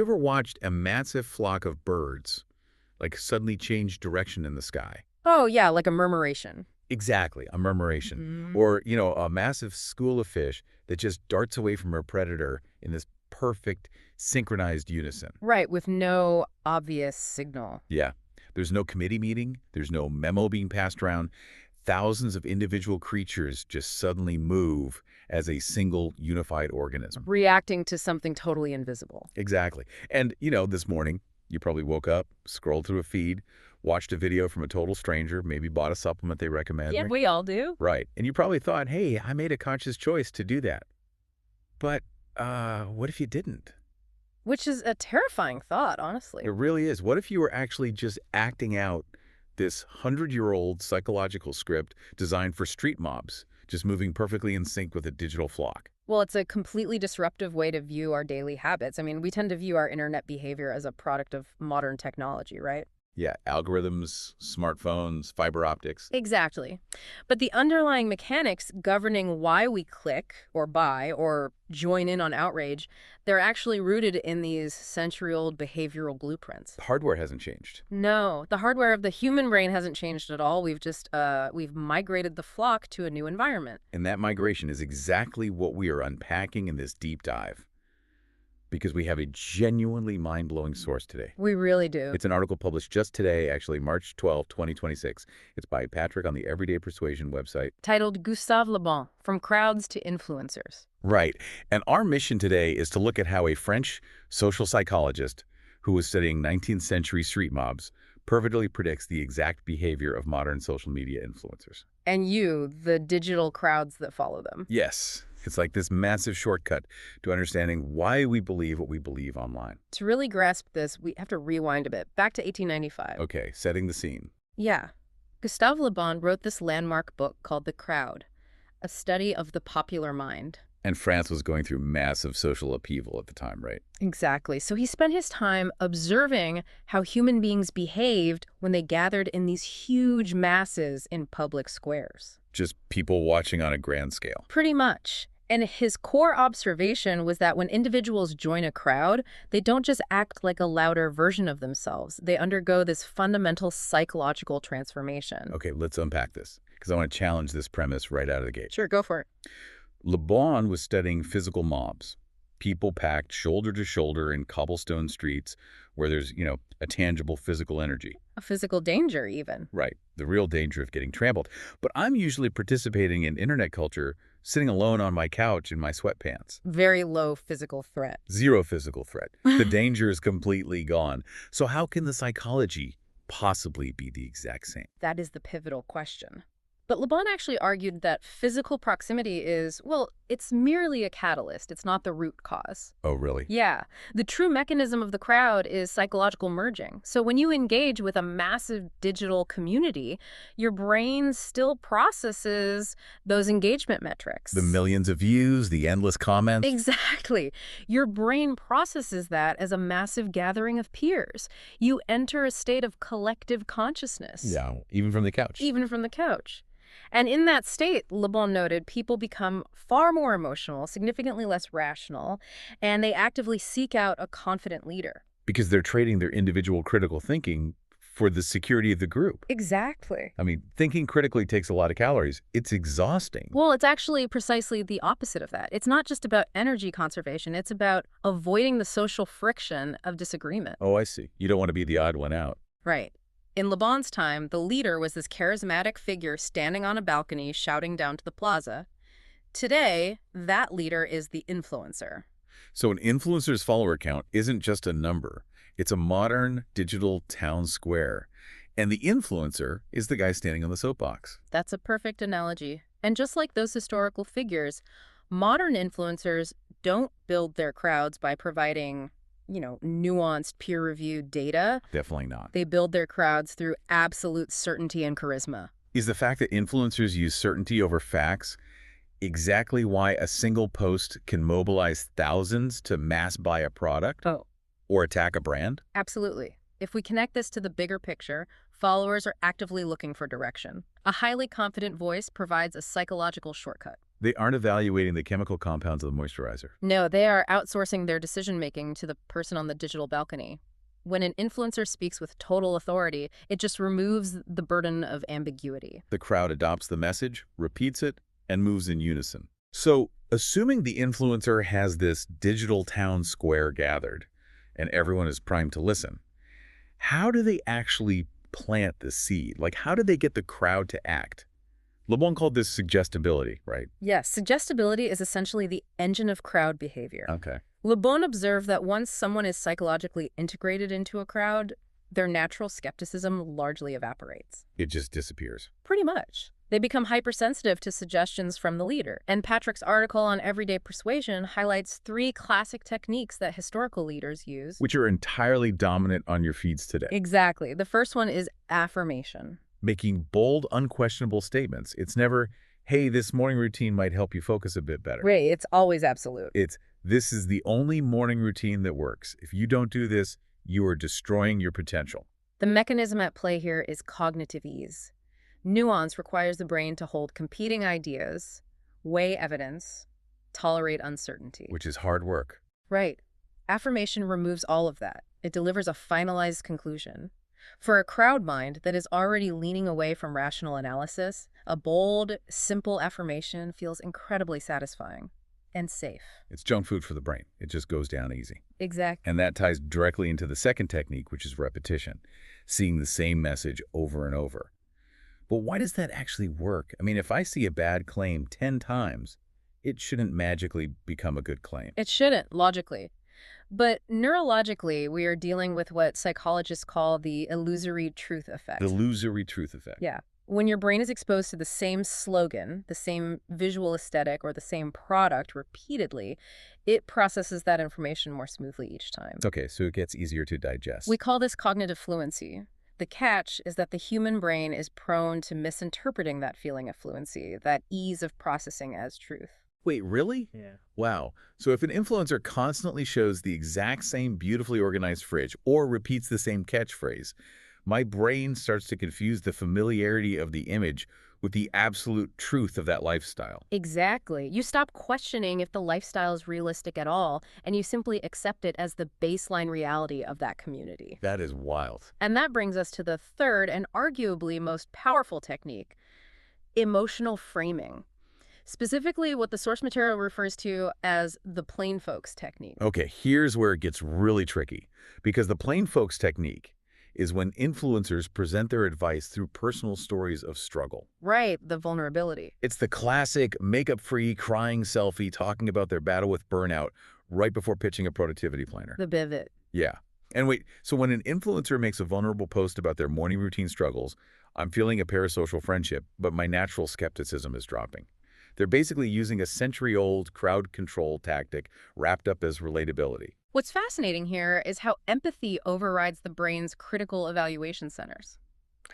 You ever watched a massive flock of birds, like suddenly change direction in the sky? Oh, yeah, like a murmuration. Exactly, a murmuration. Mhm. Or, a massive school of fish that just darts away from her predator in this perfect, synchronized unison. Right, with no obvious signal. Yeah. There's no committee meeting. There's no memo being passed around. Thousands of individual creatures just suddenly move as a single unified organism. Reacting to something totally invisible. Exactly. And, this morning, you probably woke up, scrolled through a feed, watched a video from a total stranger, maybe bought a supplement they recommend. Yeah, we all do. Right. And you probably thought, hey, I made a conscious choice to do that. But what if you didn't? Which is a terrifying thought, honestly. It really is. What if you were actually just acting out this 100-year-old psychological script designed for street mobs, just moving perfectly in sync with a digital flock? Well, it's a completely disruptive way to view our daily habits. I mean, we tend to view our internet behavior as a product of modern technology, right? Yeah, algorithms, smartphones, fiber optics. Exactly. But the underlying mechanics governing why we click or buy or join in on outrage, they're actually rooted in these century-old behavioral blueprints. Hardware hasn't changed. No, the hardware of the human brain hasn't changed at all. We've migrated the flock to a new environment. And that migration is exactly what we are unpacking in this deep dive. Because we have a genuinely mind-blowing source today. We really do. It's an article published just today, actually, March 12, 2026. It's by Patrick on the Everyday Persuasion website. Titled Gustave Le Bon, From Crowds to Influencers. Right. And our mission today is to look at how a French social psychologist who was studying 19th century street mobs perfectly predicts the exact behavior of modern social media influencers. And you, the digital crowds that follow them. Yes. It's like this massive shortcut to understanding why we believe what we believe online. To really grasp this, we have to rewind a bit, back to 1895. Okay, setting the scene. Yeah. Gustave Le Bon wrote this landmark book called The Crowd, a study of the popular mind. And France was going through massive social upheaval at the time, right? Exactly. So he spent his time observing how human beings behaved when they gathered in these huge masses in public squares. Just people watching on a grand scale. Pretty much. And his core observation was that when individuals join a crowd, they don't just act like a louder version of themselves. They undergo this fundamental psychological transformation. Okay, let's unpack this, because I want to challenge this premise right out of the gate. Sure, go for it. Le Bon was studying physical mobs, people packed shoulder to shoulder in cobblestone streets where there's, a tangible physical energy. A physical danger, even. Right, the real danger of getting trampled. But I'm usually participating in internet culture, sitting alone on my couch in my sweatpants. Very low physical threat. Zero physical threat. The danger is completely gone. So how can the psychology possibly be the exact same? That is the pivotal question. But Le Bon actually argued that physical proximity is, well, it's merely a catalyst. It's not the root cause. Oh, really? Yeah. The true mechanism of the crowd is psychological merging. So when you engage with a massive digital community, your brain still processes those engagement metrics. The millions of views, the endless comments. Exactly. Your brain processes that as a massive gathering of peers. You enter a state of collective consciousness. Yeah, even from the couch. Even from the couch. And in that state, Le Bon noted, people become far more emotional, significantly less rational, and they actively seek out a confident leader. Because they're trading their individual critical thinking for the security of the group. Exactly. I mean, thinking critically takes a lot of calories. It's exhausting. Well, it's actually precisely the opposite of that. It's not just about energy conservation. It's about avoiding the social friction of disagreement. Oh, I see. You don't want to be the odd one out. Right. In Le Bon's time, the leader was this charismatic figure standing on a balcony shouting down to the plaza. Today, that leader is the influencer. So an influencer's follower count isn't just a number. It's a modern digital town square. And the influencer is the guy standing on the soapbox. That's a perfect analogy. And just like those historical figures, modern influencers don't build their crowds by providing nuanced peer-reviewed data. Definitely not. They build their crowds through absolute certainty and charisma. Is the fact that influencers use certainty over facts exactly why a single post can mobilize thousands to mass buy a product? Oh. Or attack a brand? Absolutely. If we connect this to the bigger picture, followers are actively looking for direction. A highly confident voice provides a psychological shortcut. They aren't evaluating the chemical compounds of the moisturizer. No, they are outsourcing their decision-making to the person on the digital balcony. When an influencer speaks with total authority, it just removes the burden of ambiguity. The crowd adopts the message, repeats it, and moves in unison. So, assuming the influencer has this digital town square gathered, and everyone is primed to listen, how do they actually plant the seed? Like, how do they get the crowd to act? Le Bon called this suggestibility, right? Yes, suggestibility is essentially the engine of crowd behavior. Okay. Le Bon observed that once someone is psychologically integrated into a crowd, their natural skepticism largely evaporates. It just disappears. Pretty much. They become hypersensitive to suggestions from the leader. And Patrick's article on everyday persuasion highlights 3 classic techniques that historical leaders use. Which are entirely dominant on your feeds today. Exactly. The first one is affirmation. Making bold, unquestionable statements. It's never, hey, this morning routine might help you focus a bit better. Right. It's always absolute. It's, this is the only morning routine that works. If you don't do this, you are destroying your potential. The mechanism at play here is cognitive ease. Nuance requires the brain to hold competing ideas, weigh evidence, tolerate uncertainty. Which is hard work. Right. Affirmation removes all of that. It delivers a finalized conclusion. For a crowd mind that is already leaning away from rational analysis, a bold, simple affirmation feels incredibly satisfying and safe. It's junk food for the brain. It just goes down easy. Exactly. And that ties directly into the second technique, which is repetition, seeing the same message over and over. But why does that actually work? I mean, if I see a bad claim 10 times, it shouldn't magically become a good claim. It shouldn't, logically. But neurologically, we are dealing with what psychologists call the illusory truth effect. The illusory truth effect. Yeah. When your brain is exposed to the same slogan, the same visual aesthetic, or the same product repeatedly, it processes that information more smoothly each time. Okay, so it gets easier to digest. We call this cognitive fluency. The catch is that the human brain is prone to misinterpreting that feeling of fluency, that ease of processing as truth. Wait, really? Yeah. Wow. So if an influencer constantly shows the exact same beautifully organized fridge or repeats the same catchphrase, my brain starts to confuse the familiarity of the image with the absolute truth of that lifestyle. Exactly. You stop questioning if the lifestyle is realistic at all, and you simply accept it as the baseline reality of that community. That is wild. And that brings us to the third and arguably most powerful technique, emotional framing. Specifically, what the source material refers to as the plain folks technique. Okay, here's where it gets really tricky, because the plain folks technique is when influencers present their advice through personal stories of struggle. Right, the vulnerability. It's the classic makeup-free crying selfie talking about their battle with burnout right before pitching a productivity planner. The pivot. Yeah. And wait, so when an influencer makes a vulnerable post about their morning routine struggles, I'm feeling a parasocial friendship, but my natural skepticism is dropping. They're basically using a century-old crowd control tactic wrapped up as relatability. What's fascinating here is how empathy overrides the brain's critical evaluation centers.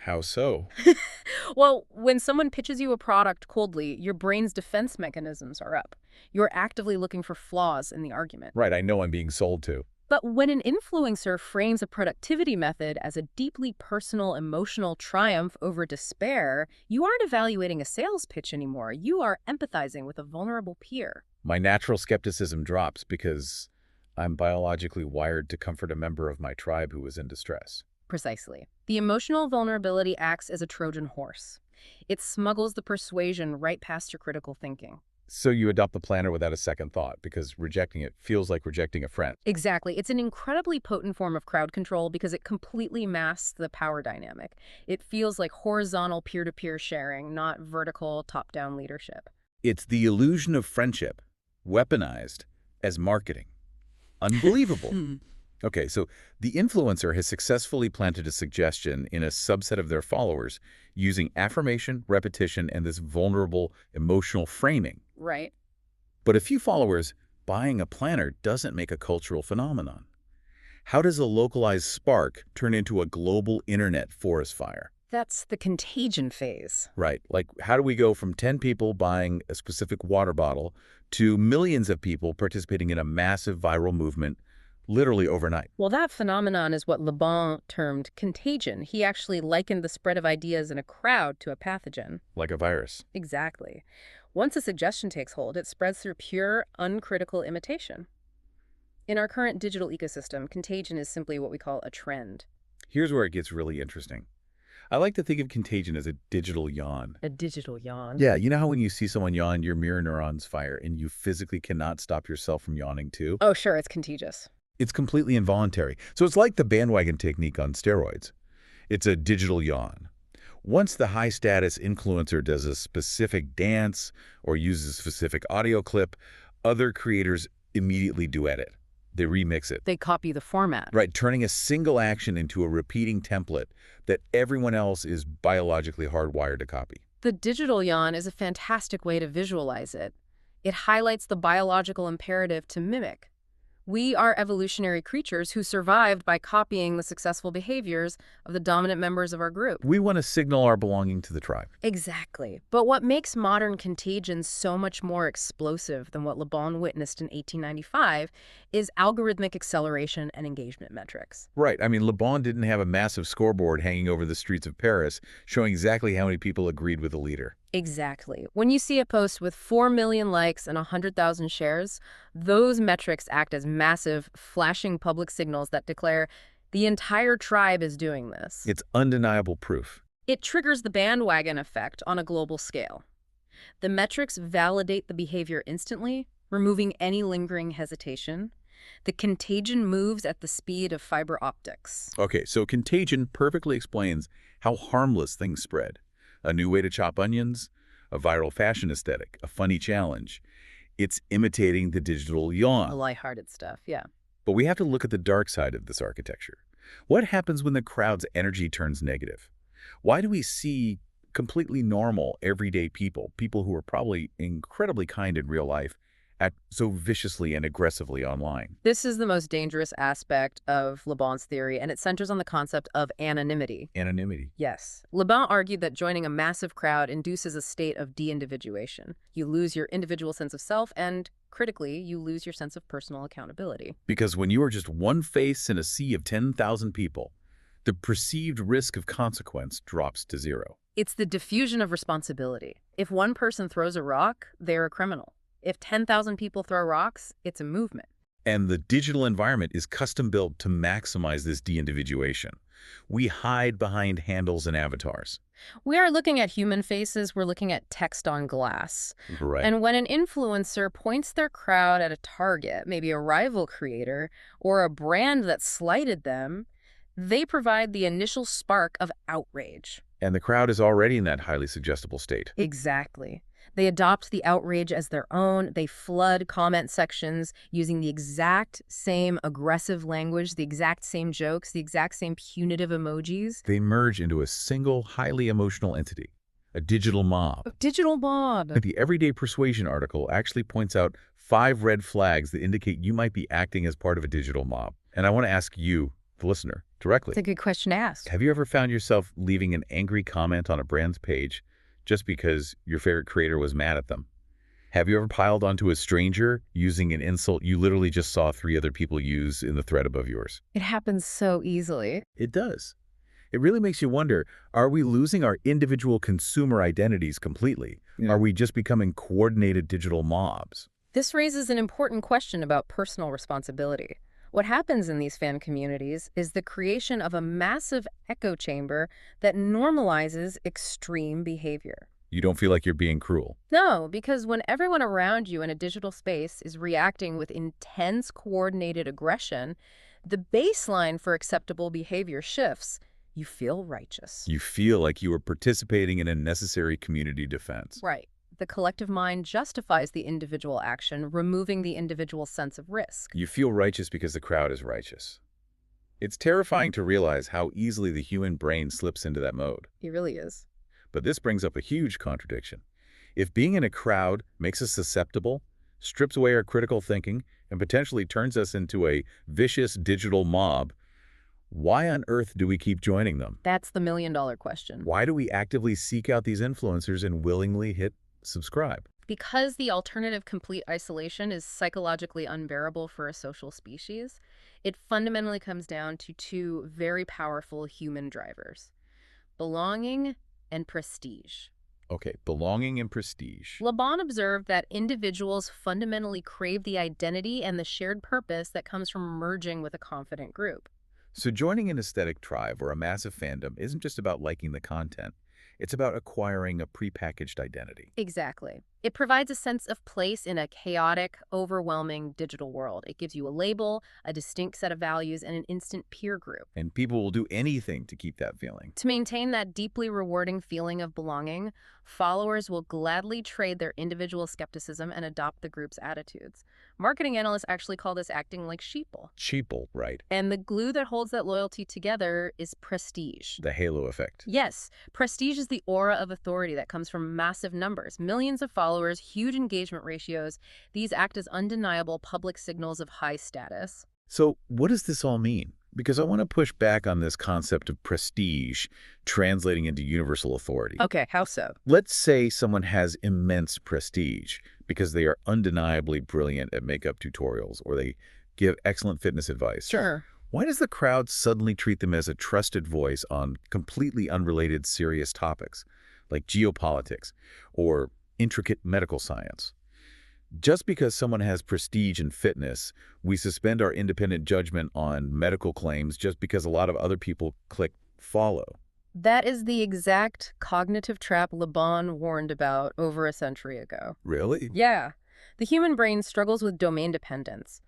How so? Well, when someone pitches you a product coldly, your brain's defense mechanisms are up. You're actively looking for flaws in the argument. Right, I know I'm being sold to. But when an influencer frames a productivity method as a deeply personal, emotional triumph over despair, you aren't evaluating a sales pitch anymore. You are empathizing with a vulnerable peer. My natural skepticism drops because I'm biologically wired to comfort a member of my tribe who was in distress. Precisely. The emotional vulnerability acts as a Trojan horse. It smuggles the persuasion right past your critical thinking. So you adopt the planner without a second thought because rejecting it feels like rejecting a friend. Exactly. It's an incredibly potent form of crowd control because it completely masks the power dynamic. It feels like horizontal peer-to-peer sharing, not vertical top-down leadership. It's the illusion of friendship, weaponized as marketing. Unbelievable. Okay, so the influencer has successfully planted a suggestion in a subset of their followers using affirmation, repetition, and this vulnerable emotional framing. Right. But a few followers buying a planner doesn't make a cultural phenomenon. How does a localized spark turn into a global internet forest fire? That's the contagion phase. Right, like how do we go from 10 people buying a specific water bottle to millions of people participating in a massive viral movement literally overnight? Well, that phenomenon is what Le Bon termed contagion. He actually likened the spread of ideas in a crowd to a pathogen. Like a virus. Exactly. Once a suggestion takes hold, it spreads through pure, uncritical imitation. In our current digital ecosystem, contagion is simply what we call a trend. Here's where it gets really interesting. I like to think of contagion as a digital yawn. A digital yawn? Yeah, you know how when you see someone yawn, your mirror neurons fire and you physically cannot stop yourself from yawning too? Oh, sure, it's contagious. It's completely involuntary. So it's like the bandwagon technique on steroids. It's a digital yawn. Once the high-status influencer does a specific dance or uses a specific audio clip, other creators immediately duet it. They remix it. They copy the format. Right, turning a single action into a repeating template that everyone else is biologically hardwired to copy. The digital yawn is a fantastic way to visualize it. It highlights the biological imperative to mimic. We are evolutionary creatures who survived by copying the successful behaviors of the dominant members of our group. We want to signal our belonging to the tribe. Exactly. But what makes modern contagion so much more explosive than what Le Bon witnessed in 1895 is algorithmic acceleration and engagement metrics. Right. I mean, Le Bon didn't have a massive scoreboard hanging over the streets of Paris showing exactly how many people agreed with the leader. Exactly. When you see a post with 4 million likes and 100,000 shares, those metrics act as massive, flashing public signals that declare the entire tribe is doing this. It's undeniable proof. It triggers the bandwagon effect on a global scale. The metrics validate the behavior instantly, removing any lingering hesitation. The contagion moves at the speed of fiber optics. Okay, so contagion perfectly explains how harmless things spread. A new way to chop onions, a viral fashion aesthetic, a funny challenge. It's imitating the digital yawn. The lighthearted stuff, yeah. But we have to look at the dark side of this architecture. What happens when the crowd's energy turns negative? Why do we see completely normal, everyday people who are probably incredibly kind in real life, act so viciously and aggressively online? This is the most dangerous aspect of Le Bon's theory, and it centers on the concept of anonymity. Anonymity. Yes. Le Bon argued that joining a massive crowd induces a state of de-individuation. You lose your individual sense of self, and critically, you lose your sense of personal accountability. Because when you are just one face in a sea of 10,000 people, the perceived risk of consequence drops to zero. It's the diffusion of responsibility. If one person throws a rock, they're a criminal. If 10,000 people throw rocks, it's a movement. And the digital environment is custom-built to maximize this de-individuation. We hide behind handles and avatars. We are looking at human faces, we're looking at text on glass. Right. And when an influencer points their crowd at a target, maybe a rival creator, or a brand that slighted them, they provide the initial spark of outrage. And the crowd is already in that highly suggestible state. Exactly. They adopt the outrage as their own. They flood comment sections using the exact same aggressive language, the exact same jokes, the exact same punitive emojis. They merge into a single, highly emotional entity, a digital mob. A digital mob. The Everyday Persuasion article actually points out 5 red flags that indicate you might be acting as part of a digital mob. And I want to ask you, the listener, directly. It's a good question to ask. Have you ever found yourself leaving an angry comment on a brand's page just because your favorite creator was mad at them? Have you ever piled onto a stranger using an insult you literally just saw 3 other people use in the thread above yours? It happens so easily. It does. It really makes you wonder, are we losing our individual consumer identities completely? Yeah. Are we just becoming coordinated digital mobs? This raises an important question about personal responsibility. What happens in these fan communities is the creation of a massive echo chamber that normalizes extreme behavior. You don't feel like you're being cruel. No, because when everyone around you in a digital space is reacting with intense coordinated aggression, the baseline for acceptable behavior shifts. You feel righteous. You feel like you are participating in a necessary community defense. Right. The collective mind justifies the individual action, removing the individual sense of risk. You feel righteous because the crowd is righteous. It's terrifying to realize how easily the human brain slips into that mode. It really is. But this brings up a huge contradiction. If being in a crowd makes us susceptible, strips away our critical thinking, and potentially turns us into a vicious digital mob, why on earth do we keep joining them? That's the million-dollar question. Why do we actively seek out these influencers and willingly hit subscribe? Because the alternative complete isolation is psychologically unbearable for a social species, it fundamentally comes down to 2 very powerful human drivers: belonging and prestige. Okay, belonging and prestige. Le Bon observed that individuals fundamentally crave the identity and the shared purpose that comes from merging with a confident group. So joining an aesthetic tribe or a massive fandom isn't just about liking the content. It's about acquiring a prepackaged identity. Exactly. It provides a sense of place in a chaotic, overwhelming digital world. It gives you a label, a distinct set of values, and an instant peer group. And people will do anything to keep that feeling. To maintain that deeply rewarding feeling of belonging, followers will gladly trade their individual skepticism and adopt the group's attitudes. Marketing analysts actually call this acting like sheeple. Sheeple, right? And the glue that holds that loyalty together is prestige. The halo effect. Yes, prestige is the aura of authority that comes from massive numbers, millions of followers, huge engagement ratios. These act as undeniable public signals of high status. So what does this all mean? Because I want to push back on this concept of prestige translating into universal authority. Okay, how so? Let's say someone has immense prestige because they are undeniably brilliant at makeup tutorials or they give excellent fitness advice. Sure. Why does the crowd suddenly treat them as a trusted voice on completely unrelated serious topics like geopolitics or intricate medical science? Just because someone has prestige in fitness, we suspend our independent judgment on medical claims just because a lot of other people click follow. That is the exact cognitive trap Le Bon warned about over a century ago. Really? Yeah. The human brain struggles with domain dependence.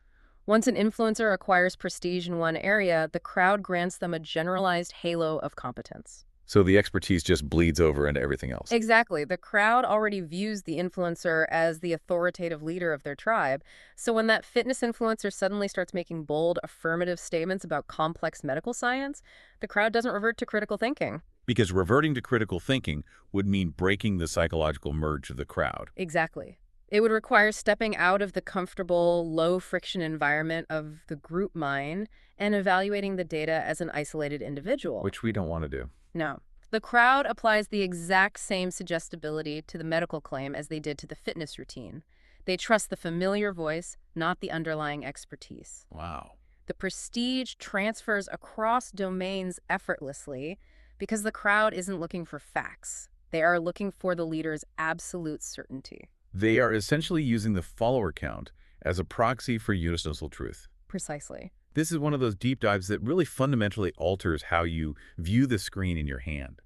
Once an influencer acquires prestige in one area, the crowd grants them a generalized halo of competence. So the expertise just bleeds over into everything else. Exactly. The crowd already views the influencer as the authoritative leader of their tribe. So when that fitness influencer suddenly starts making bold, affirmative statements about complex medical science, the crowd doesn't revert to critical thinking. Because reverting to critical thinking would mean breaking the psychological merge of the crowd. Exactly. It would require stepping out of the comfortable, low-friction environment of the group mind and evaluating the data as an isolated individual. Which we don't want to do. No. The crowd applies the exact same suggestibility to the medical claim as they did to the fitness routine. They trust the familiar voice, not the underlying expertise. Wow. The prestige transfers across domains effortlessly because the crowd isn't looking for facts. They are looking for the leader's absolute certainty. They are essentially using the follower count as a proxy for universal truth. Precisely. This is one of those deep dives that really fundamentally alters how you view the screen in your hand.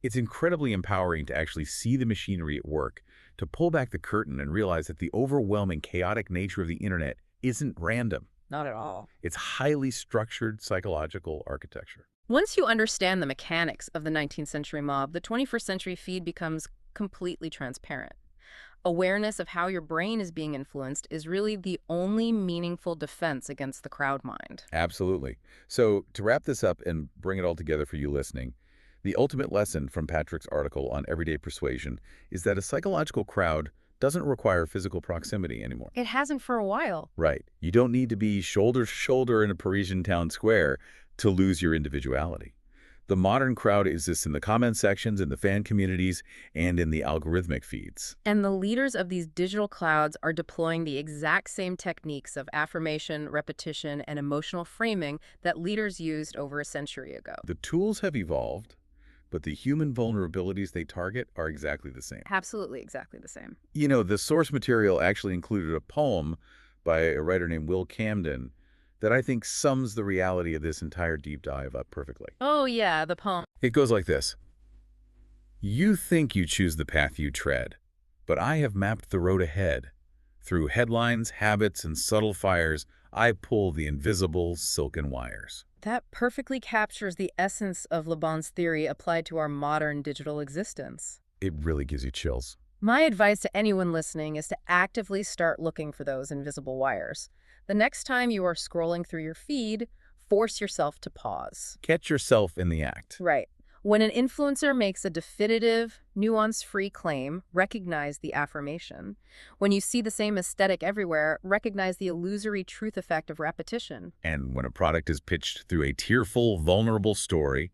It's incredibly empowering to actually see the machinery at work, to pull back the curtain and realize that the overwhelming, chaotic nature of the internet isn't random. Not at all. It's highly structured psychological architecture. Once you understand the mechanics of the 19th century mob, the 21st century feed becomes completely transparent. Awareness of how your brain is being influenced is really the only meaningful defense against the crowd mind. Absolutely. So to wrap this up and bring it all together for you listening, the ultimate lesson from Patrick's article on everyday persuasion is that a psychological crowd doesn't require physical proximity anymore. It hasn't for a while. Right. You don't need to be shoulder to shoulder in a Parisian town square to lose your individuality. The modern crowd exists in the comment sections, in the fan communities, and in the algorithmic feeds. And the leaders of these digital clouds are deploying the exact same techniques of affirmation, repetition, and emotional framing that leaders used over a century ago. The tools have evolved, but the human vulnerabilities they target are exactly the same. Absolutely exactly the same. You know, the source material actually included a poem by a writer named Will Camden that I think sums the reality of this entire deep dive up perfectly. Oh yeah, the poem. It goes like this. You think you choose the path you tread, but I have mapped the road ahead. Through headlines, habits, and subtle fires, I pull the invisible silken wires. That perfectly captures the essence of Le Bon's theory applied to our modern digital existence. It really gives you chills. My advice to anyone listening is to actively start looking for those invisible wires. The next time you are scrolling through your feed, force yourself to pause. Catch yourself in the act. Right. When an influencer makes a definitive, nuance-free claim, recognize the affirmation. When you see the same aesthetic everywhere, recognize the illusory truth effect of repetition. And when a product is pitched through a tearful, vulnerable story,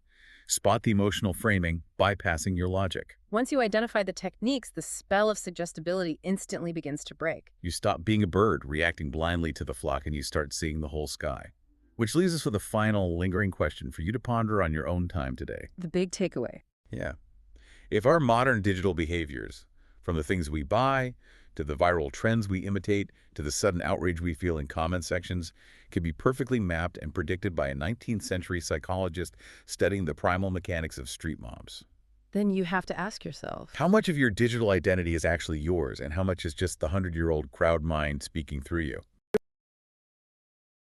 spot the emotional framing, bypassing your logic. Once you identify the techniques, the spell of suggestibility instantly begins to break. You stop being a bird, reacting blindly to the flock, and you start seeing the whole sky. Which leaves us with a final, lingering question for you to ponder on your own time today. The big takeaway. Yeah. If our modern digital behaviors, from the things we buy, to the viral trends we imitate, to the sudden outrage we feel in comment sections, could be perfectly mapped and predicted by a 19th century psychologist studying the primal mechanics of street mobs. Then you have to ask yourself, How much of your digital identity is actually yours, and how much is just the 100-year-old crowd mind speaking through you?